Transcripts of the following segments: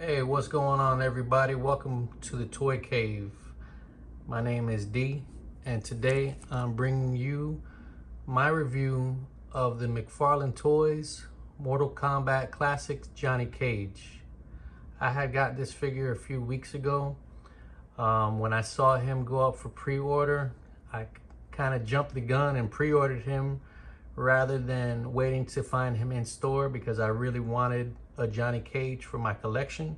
Hey, what's going on, everybody? Welcome to the Toy Cave. My name is D, and today I'm bringing you my review of the McFarlane Toys Mortal Kombat Classics Johnny Cage. I had got this figure a few weeks ago. When I saw him go up for pre-order, I kind of jumped the gun and pre-ordered him rather than waiting to find him in store because I really wanted a Johnny Cage for my collection.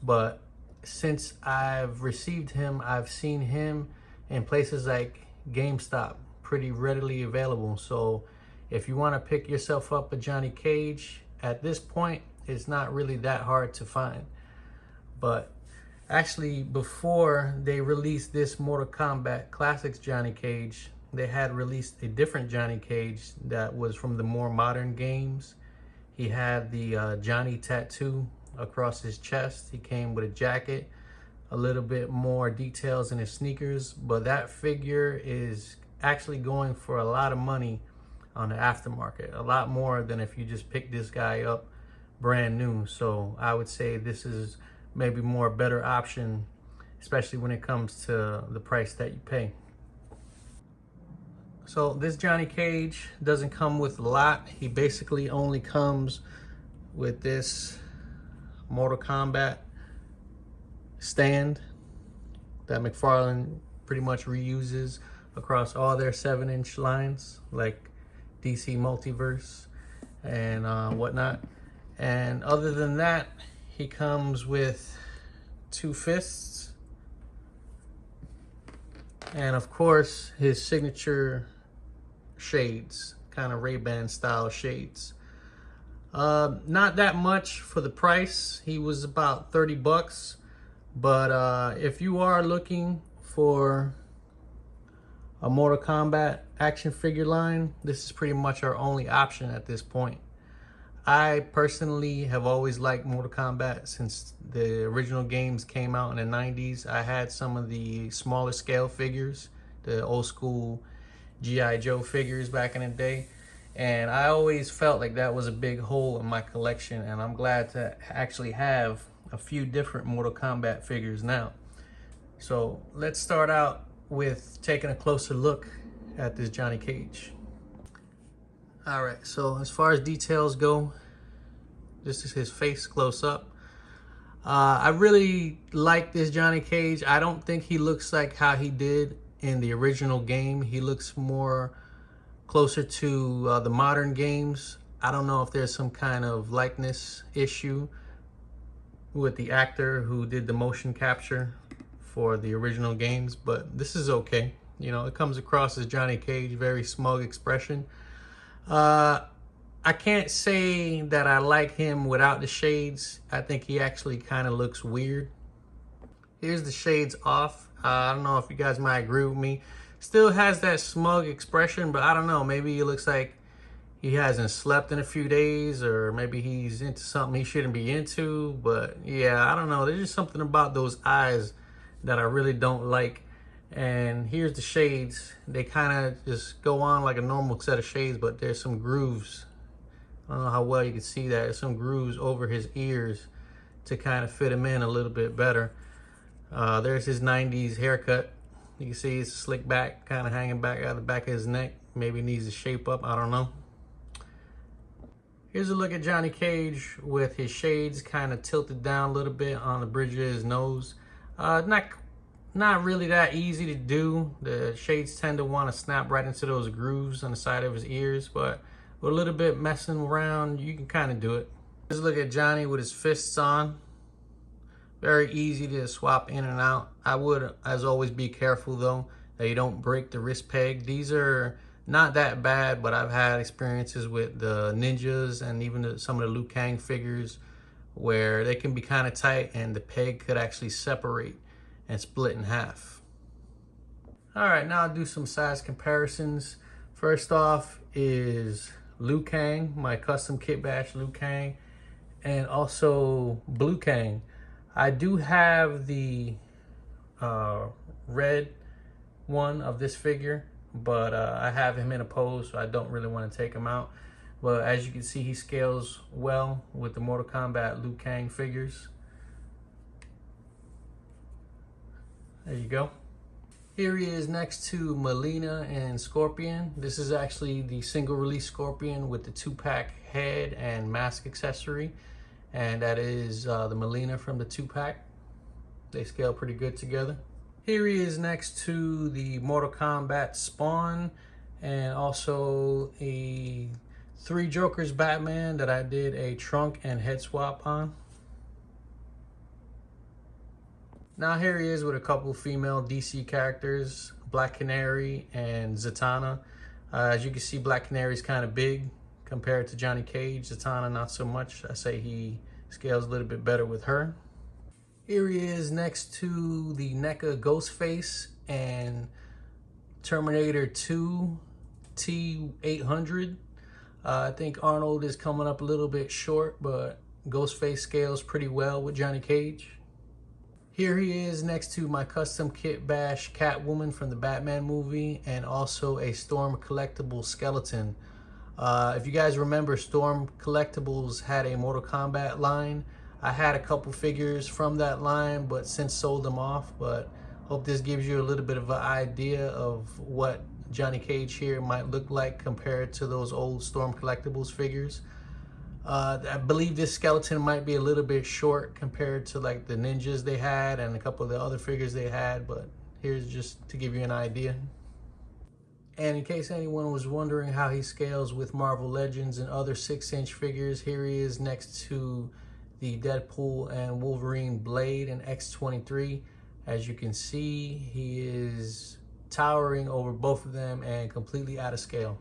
But since I've received him, I've seen him in places like GameStop pretty readily available. So if you want to pick yourself up a Johnny Cage at this point, it's not really that hard to find. But actually, before they released this Mortal Kombat Classics Johnny Cage, they had released a different Johnny Cage that was from the more modern games. He had the Johnny tattoo across his chest. He came with a jacket, a little bit more details in his sneakers, but that figure is actually going for a lot of money on the aftermarket, a lot more than if you just pick this guy up brand new. So I would say this is maybe more better option, especially when it comes to the price that you pay. So this Johnny Cage doesn't come with a lot. He basically only comes with this Mortal Kombat stand that McFarlane pretty much reuses across all their 7-inch lines, like DC Multiverse and whatnot. And other than that, he comes with 2 fists, and of course his signature shades, kind of Ray-Ban style shades. Not that much for the price. He was about 30 bucks. But if you are looking for a Mortal Kombat action figure line, this is pretty much our only option at this point. I personally have always liked Mortal Kombat since the original games came out in the 90s. I had some of the smaller scale figures, the old school G.I. Joe figures back in the day, and I always felt like that was a big hole in my collection, and I'm glad to actually have a few different Mortal Kombat figures now. So let's start out with taking a closer look at this Johnny Cage. Alright, so as far as details go, this is his face close up. I really like this Johnny Cage. I don't think he looks like how he did in the original game. He looks more closer to the modern games. I don't know if there's some kind of likeness issue with the actor who did the motion capture for the original games, but this is okay. You know, it comes across as Johnny Cage, very smug expression. I can't say that I like him without the shades. I think he actually kind of looks weird. Here's the shades off. I don't know if you guys might agree with me. Still has that smug expression, but I don't know. Maybe he looks like he hasn't slept in a few days, or maybe he's into something he shouldn't be into. But yeah, I don't know. There's just something about those eyes that I really don't like. And here's the shades. They kind of just go on like a normal set of shades, but there's some grooves. I don't know how well you can see that. There's some grooves over his ears to kind of fit him in a little bit better. There's his 90s haircut. You can see it's slick back, kind of hanging back out of the back of his neck. Maybe needs to shape up, I don't know. Here's a look at Johnny Cage with his shades kind of tilted down a little bit on the bridge of his nose. Not really that easy to do. The shades tend to want to snap right into those grooves on the side of his ears, but with a little bit messing around, you can kind of do it. Let's look at Johnny with his fists on. Very easy to swap in and out. I would, as always, be careful though that you don't break the wrist peg. These are not that bad, but I've had experiences with the ninjas and even some of the Liu Kang figures where they can be kind of tight and the peg could actually separate and split in half. All right, now I'll do some size comparisons. First off is Liu Kang, my custom kit bash Liu Kang, and also Blue Kang. I do have the red one of this figure, but I have him in a pose, so I don't really want to take him out. But as you can see, he scales well with the Mortal Kombat Liu Kang figures. There you go. Here he is next to Melina and Scorpion. This is actually the single release Scorpion with the 2-pack head and mask accessory. And that is the Melina from the 2-pack. They scale pretty good together. Here he is next to the Mortal Kombat Spawn and also a 3 Jokers Batman that I did a trunk and head swap on. Now here he is with a couple female DC characters, Black Canary and Zatanna. As you can see, Black Canary's kind of big compared to Johnny Cage. Zatanna not so much. I say he scales a little bit better with her. Here he is next to the NECA Ghostface and Terminator 2 T-800. I think Arnold is coming up a little bit short, but Ghostface scales pretty well with Johnny Cage. Here he is next to my custom kit bash Catwoman from the Batman movie and also a Storm Collectibles skeleton. If you guys remember, Storm Collectibles had a Mortal Kombat line. I had a couple figures from that line, but since sold them off. But hope this gives you a little bit of an idea of what Johnny Cage here might look like compared to those old Storm Collectibles figures. I believe this skeleton might be a little bit short compared to like the ninjas they had and a couple of the other figures they had, but here's just to give you an idea. And in case anyone was wondering how he scales with Marvel Legends and other 6-inch figures, here he is next to the Deadpool and Wolverine Blade and X-23. As you can see, he is towering over both of them and completely out of scale.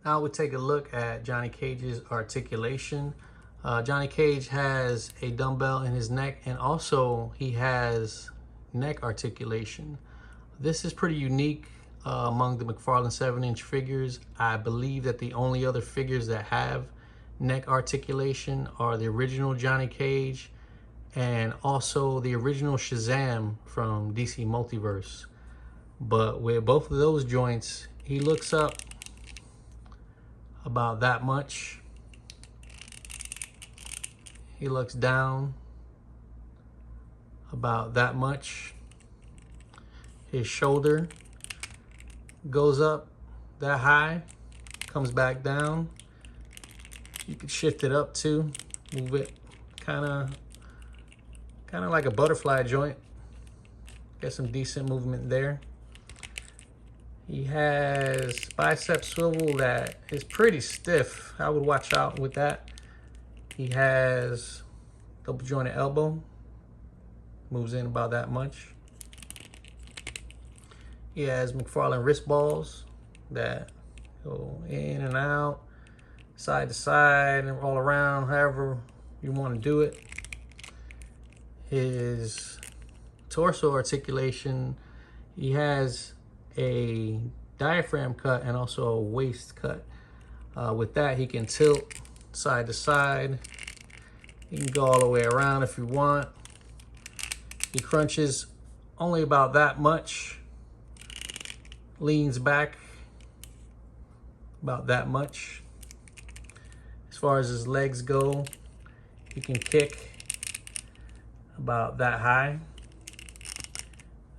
Now we'll take a look at Johnny Cage's articulation. Johnny Cage has a dumbbell in his neck and also he has neck articulation. This is pretty unique among the McFarlane 7-inch figures. I believe that the only other figures that have neck articulation are the original Johnny Cage and also the original Shazam from DC Multiverse. But with both of those joints, he looks up about that much. He looks down about that much. His shoulder goes up that high, comes back down. You can shift it up too, move it kind of like a butterfly joint. Get some decent movement there. He has bicep swivel that is pretty stiff. I would watch out with that. He has double jointed elbow. Moves in about that much. He has McFarlane wrist balls that go in and out, side to side, and all around, however you want to do it. His torso articulation, he has a diaphragm cut and also a waist cut. With that, he can tilt side to side. He can go all the way around if you want. He crunches only about that much. Leans back about that much. As far as his legs go, he can kick about that high.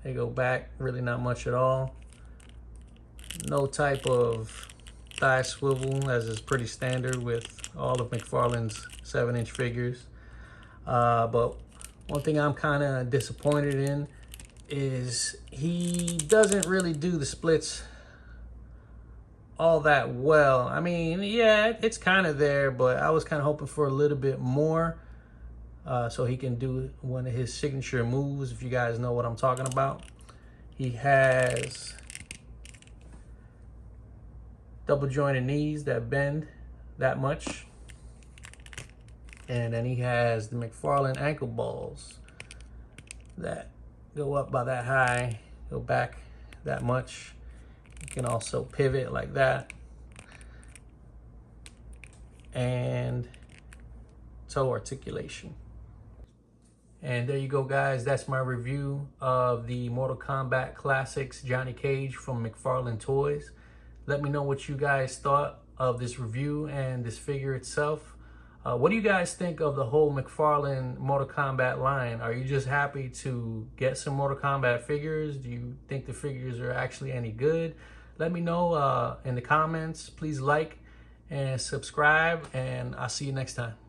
They go back really not much at all. No type of thigh swivel, as is pretty standard with all of McFarlane's 7-inch figures. But one thing I'm kind of disappointed in is he doesn't really do the splits all that well. I mean, yeah, it's kind of there, but I was kind of hoping for a little bit more so he can do one of his signature moves, if you guys know what I'm talking about. He has double jointed knees that bend that much. And then he has the McFarlane ankle balls that go up by that high, go back that much. You can also pivot like that. And toe articulation. And there you go, guys. That's my review of the Mortal Kombat Classics Johnny Cage from McFarlane Toys. Let me know what you guys thought of this review and this figure itself. What do you guys think of the whole McFarlane Mortal Kombat line? Are you just happy to get some Mortal Kombat figures? Do you think the figures are actually any good? Let me know in the comments. Please like and subscribe, and I'll see you next time.